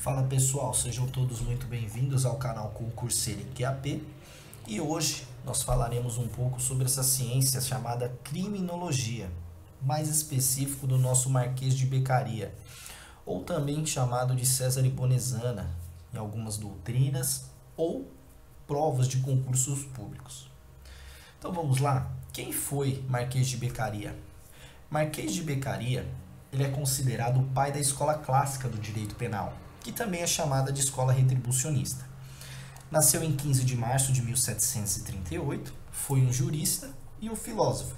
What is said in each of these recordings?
Fala pessoal, sejam todos muito bem-vindos ao canal Concurseiro em QAP e hoje nós falaremos um pouco sobre essa ciência chamada criminologia, mais específico do nosso Marquês de Beccaria, ou também chamado de Césare Bonezana em algumas doutrinas ou provas de concursos públicos. Então vamos lá, quem foi Marquês de Beccaria? Marquês de Beccaria ele é considerado o pai da escola clássica do direito penal, que também é chamada de escola retribucionista. Nasceu em 15 de março de 1738, foi um jurista e um filósofo.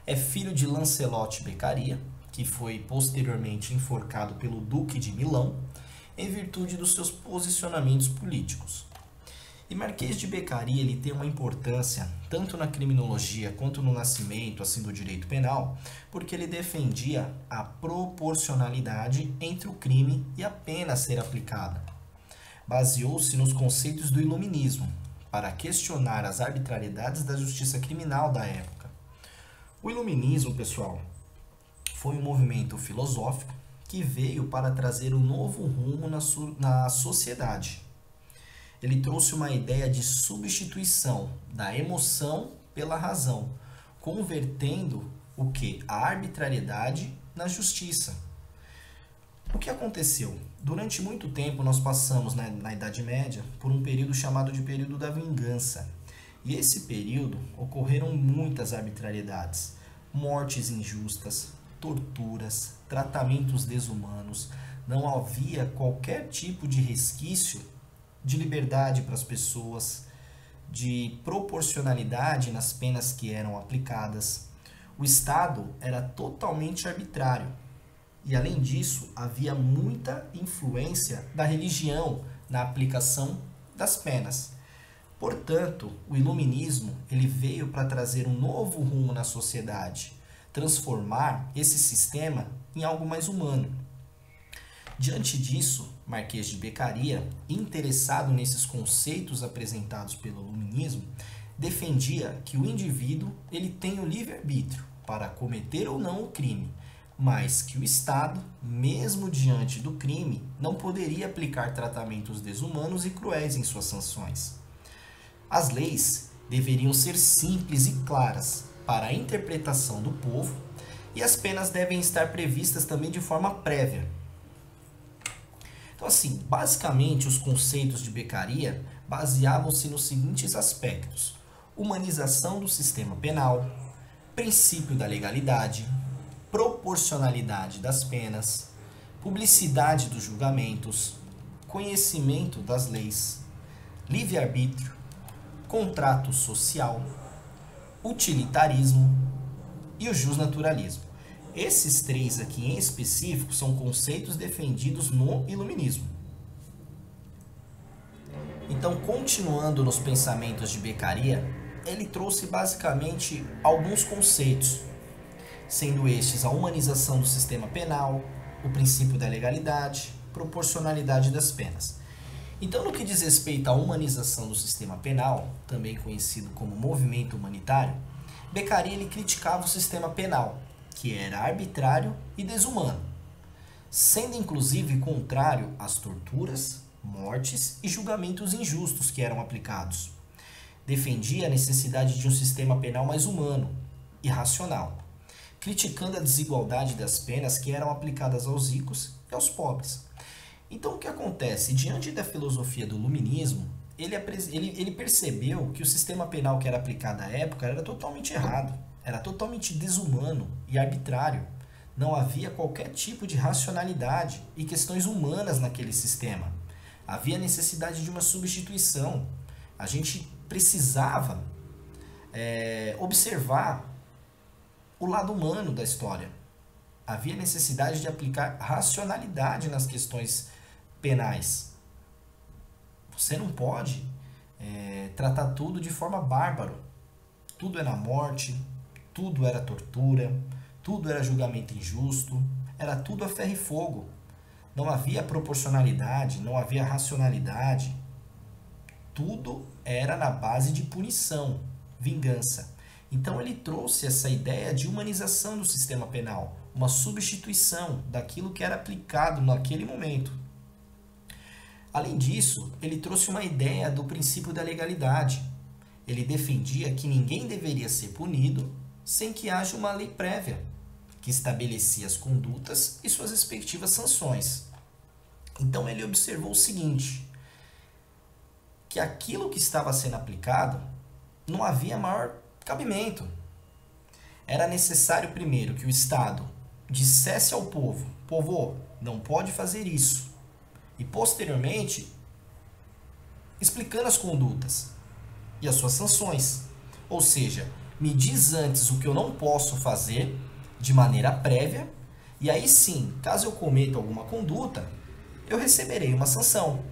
É filho de Lancelote Beccaria, que foi posteriormente enforcado pelo Duque de Milão, em virtude dos seus posicionamentos políticos. E Marquês de Beccaria ele tem uma importância tanto na criminologia quanto no nascimento assim do direito penal, porque ele defendia a proporcionalidade entre o crime e a pena a ser aplicada. Baseou-se nos conceitos do iluminismo para questionar as arbitrariedades da justiça criminal da época. O iluminismo, pessoal, foi um movimento filosófico que veio para trazer um novo rumo na sociedade. Ele trouxe uma ideia de substituição da emoção pela razão, convertendo o que? A arbitrariedade na justiça. O que aconteceu? Durante muito tempo nós passamos na Idade Média por um período chamado de período da vingança. E esse período ocorreram muitas arbitrariedades, mortes injustas, torturas, tratamentos desumanos, não havia qualquer tipo de resquício de liberdade para as pessoas, de proporcionalidade nas penas que eram aplicadas. O Estado era totalmente arbitrário e, além disso, havia muita influência da religião na aplicação das penas. Portanto, o iluminismo ele veio para trazer um novo rumo na sociedade, transformar esse sistema em algo mais humano. Diante disso, Marquês de Beccaria, interessado nesses conceitos apresentados pelo iluminismo, defendia que o indivíduo ele tem o livre-arbítrio para cometer ou não o crime, mas que o Estado, mesmo diante do crime, não poderia aplicar tratamentos desumanos e cruéis em suas sanções. As leis deveriam ser simples e claras para a interpretação do povo e as penas devem estar previstas também de forma prévia. Então, assim, basicamente os conceitos de Beccaria baseavam-se nos seguintes aspectos: humanização do sistema penal, princípio da legalidade, proporcionalidade das penas, publicidade dos julgamentos, conhecimento das leis, livre-arbítrio, contrato social, utilitarismo e o justnaturalismo. Esses três aqui em específico são conceitos defendidos no iluminismo. Então, continuando nos pensamentos de Beccaria, ele trouxe basicamente alguns conceitos, sendo estes a humanização do sistema penal, o princípio da legalidade, proporcionalidade das penas. Então, no que diz respeito à humanização do sistema penal, também conhecido como movimento humanitário, Beccaria ele criticava o sistema penal, que era arbitrário e desumano, sendo inclusive contrário às torturas, mortes e julgamentos injustos que eram aplicados. Defendia a necessidade de um sistema penal mais humano e racional, criticando a desigualdade das penas que eram aplicadas aos ricos e aos pobres. Então, o que acontece? Diante da filosofia do iluminismo, ele percebeu que o sistema penal que era aplicado à época era totalmente errado. Era totalmente desumano e arbitrário. Não havia qualquer tipo de racionalidade e questões humanas naquele sistema. Havia necessidade de uma substituição. A gente precisava observar o lado humano da história. Havia necessidade de aplicar racionalidade nas questões penais. Você não pode tratar tudo de forma bárbara. Tudo era morte, tudo era tortura, tudo era julgamento injusto, era tudo a ferro e fogo. Não havia proporcionalidade, não havia racionalidade. Tudo era na base de punição, vingança. Então ele trouxe essa ideia de humanização do sistema penal, uma substituição daquilo que era aplicado naquele momento. Além disso, ele trouxe uma ideia do princípio da legalidade. Ele defendia que ninguém deveria ser punido sem que haja uma lei prévia, que estabelecia as condutas e suas respectivas sanções. Então ele observou o seguinte, que aquilo que estava sendo aplicado não havia maior cabimento. Era necessário primeiro que o Estado dissesse ao povo, povo, não pode fazer isso. E posteriormente, explicando as condutas e as suas sanções. Ou seja, me diz antes o que eu não posso fazer de maneira prévia, e aí sim, caso eu cometa alguma conduta, eu receberei uma sanção.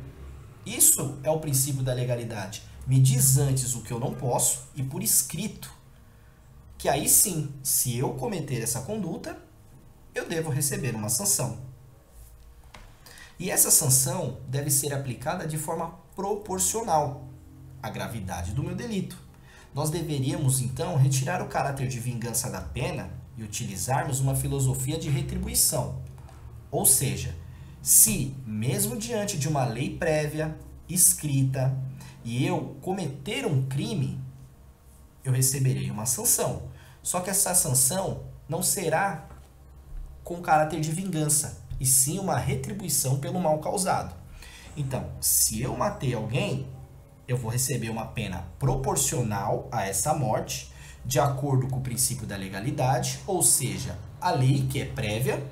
Isso é o princípio da legalidade. Me diz antes o que eu não posso e por escrito, que aí sim, se eu cometer essa conduta, eu devo receber uma sanção. E essa sanção deve ser aplicada de forma proporcional à gravidade do meu delito. Nós deveríamos, então, retirar o caráter de vingança da pena e utilizarmos uma filosofia de retribuição. Ou seja, se, mesmo diante de uma lei prévia, escrita, e eu cometer um crime, eu receberei uma sanção. Só que essa sanção não será com caráter de vingança, e sim uma retribuição pelo mal causado. Então, se eu matei alguém, eu vou receber uma pena proporcional a essa morte, de acordo com o princípio da legalidade, ou seja, a lei que é prévia,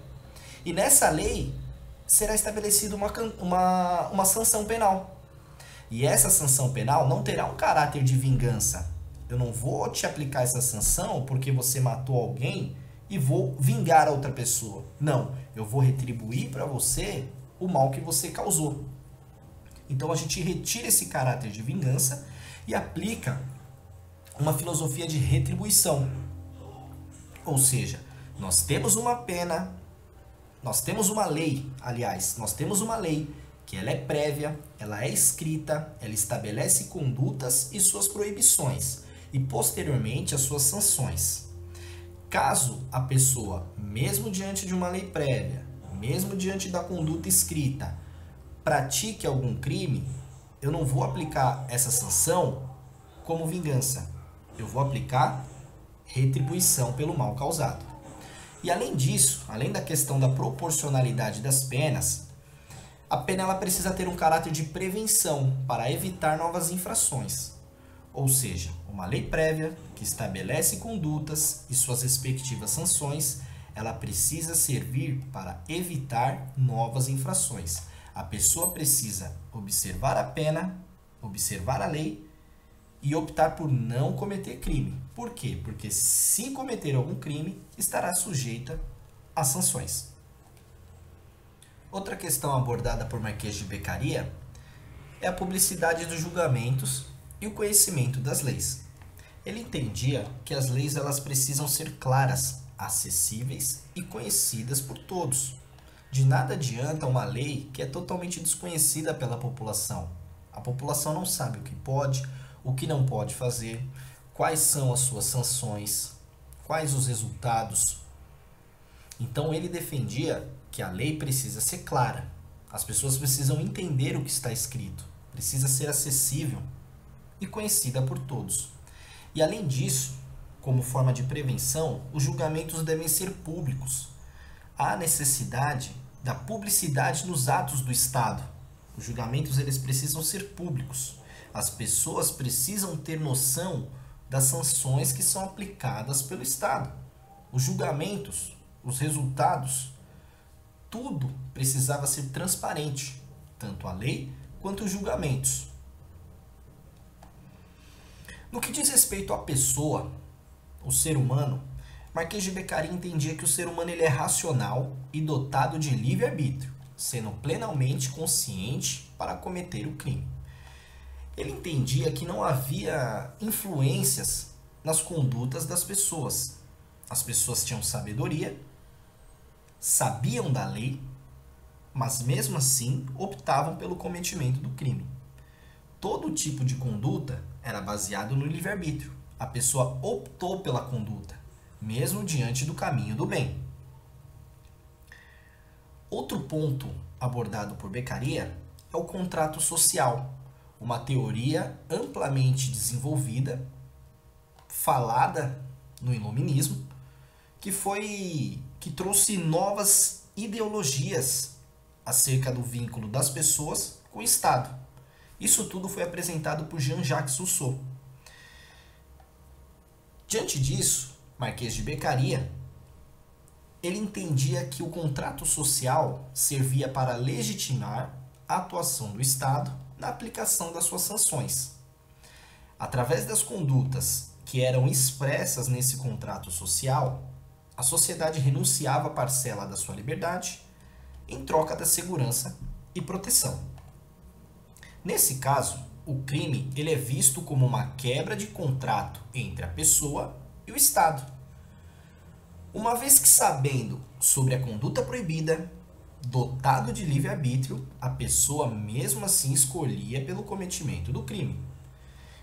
e nessa lei será estabelecida uma sanção penal. E essa sanção penal não terá um caráter de vingança. Eu não vou te aplicar essa sanção porque você matou alguém e vou vingar a outra pessoa. Não, eu vou retribuir para você o mal que você causou. Então a gente retira esse caráter de vingança e aplica uma filosofia de retribuição. Ou seja, nós temos uma pena, nós temos uma lei, aliás, nós temos uma lei que ela é prévia, ela é escrita, ela estabelece condutas e suas proibições e posteriormente as suas sanções. Caso a pessoa, mesmo diante de uma lei prévia, mesmo diante da conduta escrita, pratique algum crime, eu não vou aplicar essa sanção como vingança. Eu vou aplicar retribuição pelo mal causado. E além disso, além da questão da proporcionalidade das penas, a pena ela precisa ter um caráter de prevenção para evitar novas infrações. Ou seja, uma lei prévia que estabelece condutas e suas respectivas sanções, ela precisa servir para evitar novas infrações. A pessoa precisa observar a pena, observar a lei e optar por não cometer crime. Por quê? Porque se cometer algum crime, estará sujeita a sanções. Outra questão abordada por Marquês de Beccaria é a publicidade dos julgamentos e o conhecimento das leis. Ele entendia que as leis elas precisam ser claras, acessíveis e conhecidas por todos. De nada adianta uma lei que é totalmente desconhecida pela população. A população não sabe o que pode, o que não pode fazer, quais são as suas sanções, quais os resultados. Então ele defendia que a lei precisa ser clara. As pessoas precisam entender o que está escrito, precisa ser acessível e conhecida por todos. E além disso, como forma de prevenção, os julgamentos devem ser públicos. Há necessidade da publicidade nos atos do Estado. Os julgamentos eles precisam ser públicos. As pessoas precisam ter noção das sanções que são aplicadas pelo Estado. Os julgamentos, os resultados, tudo precisava ser transparente, tanto a lei quanto os julgamentos. No que diz respeito à pessoa, o ser humano, Marquês de Beccaria entendia que o ser humano ele é racional e dotado de livre-arbítrio, sendo plenamente consciente para cometer o crime. Ele entendia que não havia influências nas condutas das pessoas. As pessoas tinham sabedoria, sabiam da lei, mas mesmo assim optavam pelo cometimento do crime. Todo tipo de conduta era baseado no livre-arbítrio. A pessoa optou pela conduta, mesmo diante do caminho do bem. Outro ponto abordado por Beccaria é o contrato social, uma teoria amplamente desenvolvida, falada no Iluminismo, que trouxe novas ideologias acerca do vínculo das pessoas com o Estado. Isso tudo foi apresentado por Jean-Jacques Rousseau. Diante disso, Marquês de Beccaria, ele entendia que o contrato social servia para legitimar a atuação do Estado na aplicação das suas sanções. Através das condutas que eram expressas nesse contrato social, a sociedade renunciava a parcela da sua liberdade em troca da segurança e proteção. Nesse caso, o crime ele é visto como uma quebra de contrato entre a pessoa e o Estado. Uma vez que, sabendo sobre a conduta proibida, dotado de livre-arbítrio, a pessoa mesmo assim escolhia pelo cometimento do crime.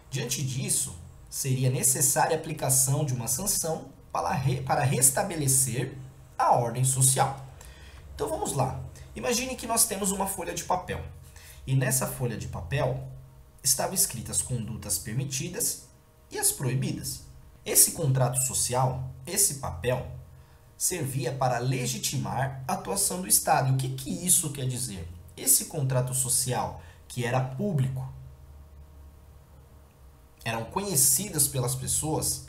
Diante disso, seria necessária a aplicação de uma sanção para restabelecer a ordem social. Então vamos lá. Imagine que nós temos uma folha de papel. E nessa folha de papel estavam escritas as condutas permitidas e as proibidas. Esse contrato social, esse papel, servia para legitimar a atuação do Estado. E o que isso quer dizer? Esse contrato social, que era público, eram conhecidas pelas pessoas,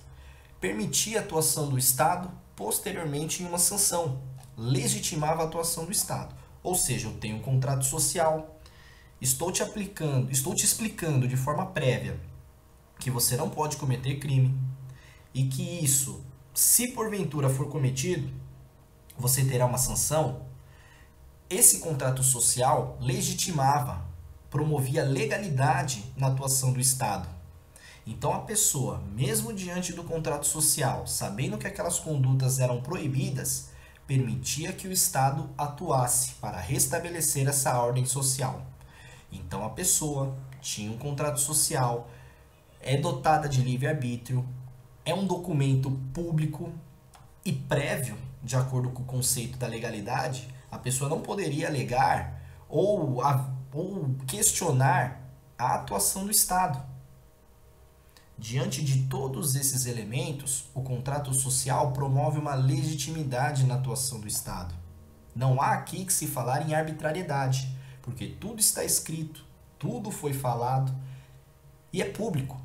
permitia a atuação do Estado posteriormente em uma sanção, legitimava a atuação do Estado. Ou seja, eu tenho um contrato social, estou te explicando de forma prévia que você não pode cometer crime e que isso, se porventura for cometido, você terá uma sanção. Esse contrato social legitimava, promovia legalidade na atuação do Estado. Então a pessoa, mesmo diante do contrato social, sabendo que aquelas condutas eram proibidas, permitia que o Estado atuasse para restabelecer essa ordem social. Então a pessoa tinha um contrato social, é dotada de livre-arbítrio, é um documento público e prévio, de acordo com o conceito da legalidade, a pessoa não poderia alegar ou questionar a atuação do Estado. Diante de todos esses elementos, o contrato social promove uma legitimidade na atuação do Estado. Não há aqui que se falar em arbitrariedade, porque tudo está escrito, tudo foi falado e é público.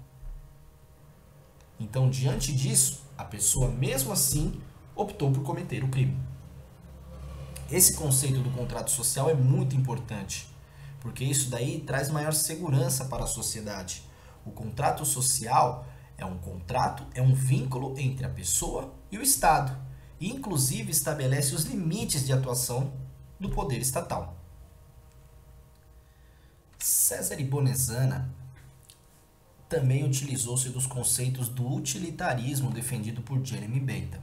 Então, diante disso, a pessoa mesmo assim optou por cometer o crime. Esse conceito do contrato social é muito importante, porque isso daí traz maior segurança para a sociedade. O contrato social é um contrato, é um vínculo entre a pessoa e o Estado, e inclusive estabelece os limites de atuação do poder estatal. Cesare Bonezana também utilizou-se dos conceitos do utilitarismo defendido por Jeremy Bentham.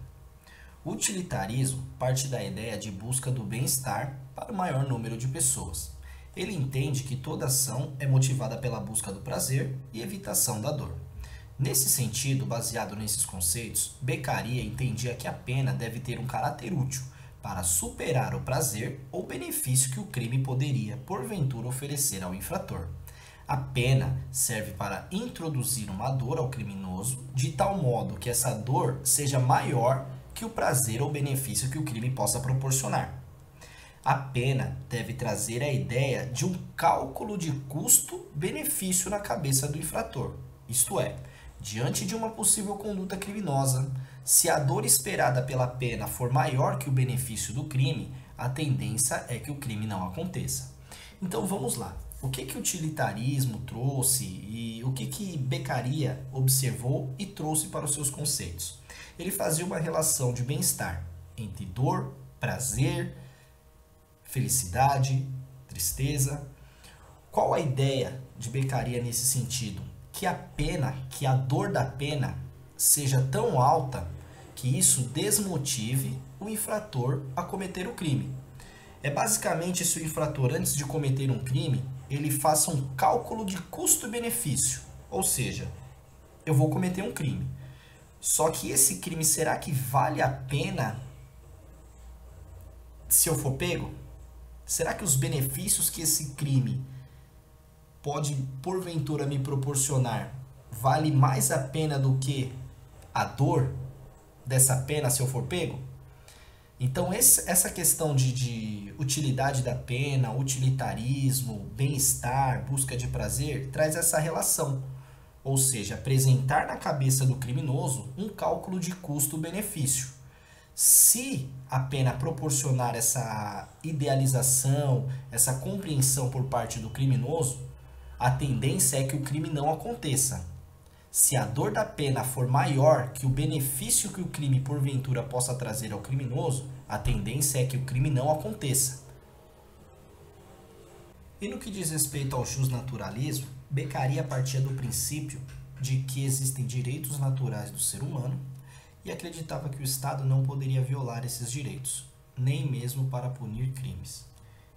O utilitarismo parte da ideia de busca do bem-estar para o maior número de pessoas. Ele entende que toda ação é motivada pela busca do prazer e evitação da dor. Nesse sentido, baseado nesses conceitos, Beccaria entendia que a pena deve ter um caráter útil para superar o prazer ou benefício que o crime poderia, porventura, oferecer ao infrator. A pena serve para introduzir uma dor ao criminoso, de tal modo que essa dor seja maior que o prazer ou benefício que o crime possa proporcionar. A pena deve trazer a ideia de um cálculo de custo-benefício na cabeça do infrator. Isto é, diante de uma possível conduta criminosa, se a dor esperada pela pena for maior que o benefício do crime, a tendência é que o crime não aconteça. Então vamos lá. O que o utilitarismo trouxe e o que Beccaria observou e trouxe para os seus conceitos? Ele fazia uma relação de bem-estar entre dor, prazer, felicidade, tristeza. Qual a ideia de Beccaria nesse sentido? Que a dor da pena seja tão alta que isso desmotive o infrator a cometer o crime. É basicamente se o infrator, antes de cometer um crime, ele faça um cálculo de custo-benefício. Ou seja, eu vou cometer um crime. Só que esse crime, será que vale a pena se eu for pego? Será que os benefícios que esse crime pode porventura me proporcionar vale mais a pena do que a dor dessa pena se eu for pego? Então essa questão de utilidade da pena, utilitarismo, bem-estar, busca de prazer, traz essa relação. Ou seja, apresentar na cabeça do criminoso um cálculo de custo-benefício. Se a pena proporcionar essa idealização, essa compreensão por parte do criminoso, a tendência é que o crime não aconteça. Se a dor da pena for maior que o benefício que o crime porventura possa trazer ao criminoso, a tendência é que o crime não aconteça. E no que diz respeito ao justnaturalismo, Beccaria partia do princípio de que existem direitos naturais do ser humano e acreditava que o Estado não poderia violar esses direitos, nem mesmo para punir crimes,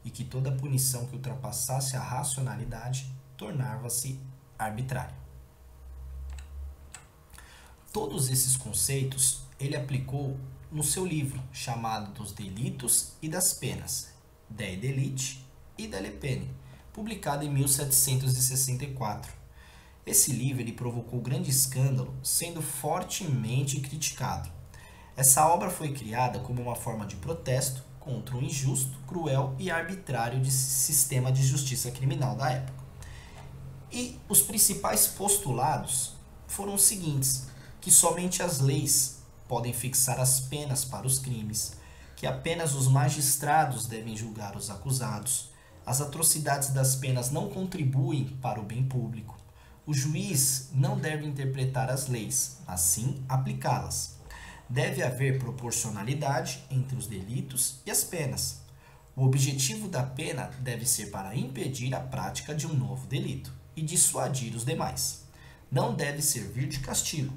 e que toda punição que ultrapassasse a racionalidade tornava-se arbitrária. Todos esses conceitos ele aplicou no seu livro chamado Dos Delitos e das Penas, De Delite e Delle Pene, publicado em 1764. Esse livro ele provocou grande escândalo, sendo fortemente criticado. Essa obra foi criada como uma forma de protesto contra o injusto, cruel e arbitrário sistema de justiça criminal da época. E os principais postulados foram os seguintes: que somente as leis podem fixar as penas para os crimes, que apenas os magistrados devem julgar os acusados, as atrocidades das penas não contribuem para o bem público, o juiz não deve interpretar as leis, mas sim aplicá-las. Deve haver proporcionalidade entre os delitos e as penas. O objetivo da pena deve ser para impedir a prática de um novo delito e dissuadir os demais. Não deve servir de castigo.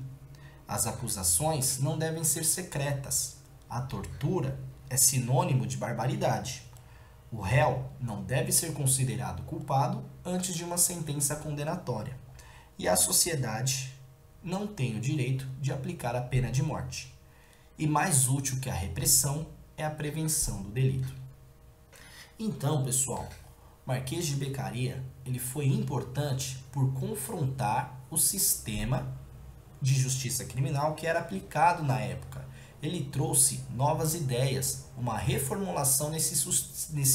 As acusações não devem ser secretas. A tortura é sinônimo de barbaridade. O réu não deve ser considerado culpado antes de uma sentença condenatória. E a sociedade não tem o direito de aplicar a pena de morte. E mais útil que a repressão é a prevenção do delito. Então, pessoal, Marquês de Beccaria ele foi importante por confrontar o sistema de justiça criminal que era aplicado na época. Ele trouxe novas ideias, uma reformulação nesse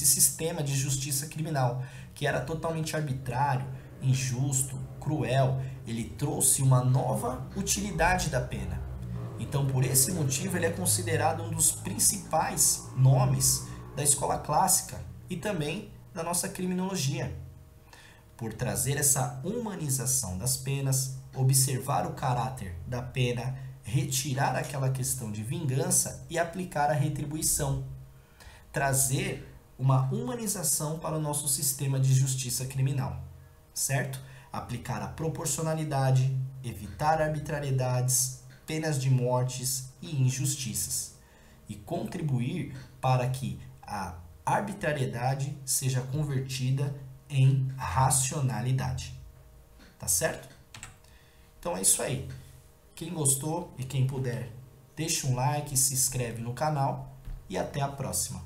sistema de justiça criminal, que era totalmente arbitrário, injusto, cruel. Ele trouxe uma nova utilidade da pena. Então, por esse motivo, ele é considerado um dos principais nomes da escola clássica e também da nossa criminologia, por trazer essa humanização das penas, observar o caráter da pena, retirar aquela questão de vingança e aplicar a retribuição. Trazer uma humanização para o nosso sistema de justiça criminal, certo? Aplicar a proporcionalidade, evitar arbitrariedades, penas de mortes e injustiças. E contribuir para que a arbitrariedade seja convertida em racionalidade. Tá certo? Então é isso aí. Quem gostou e quem puder, deixa um like, se inscreve no canal e até a próxima.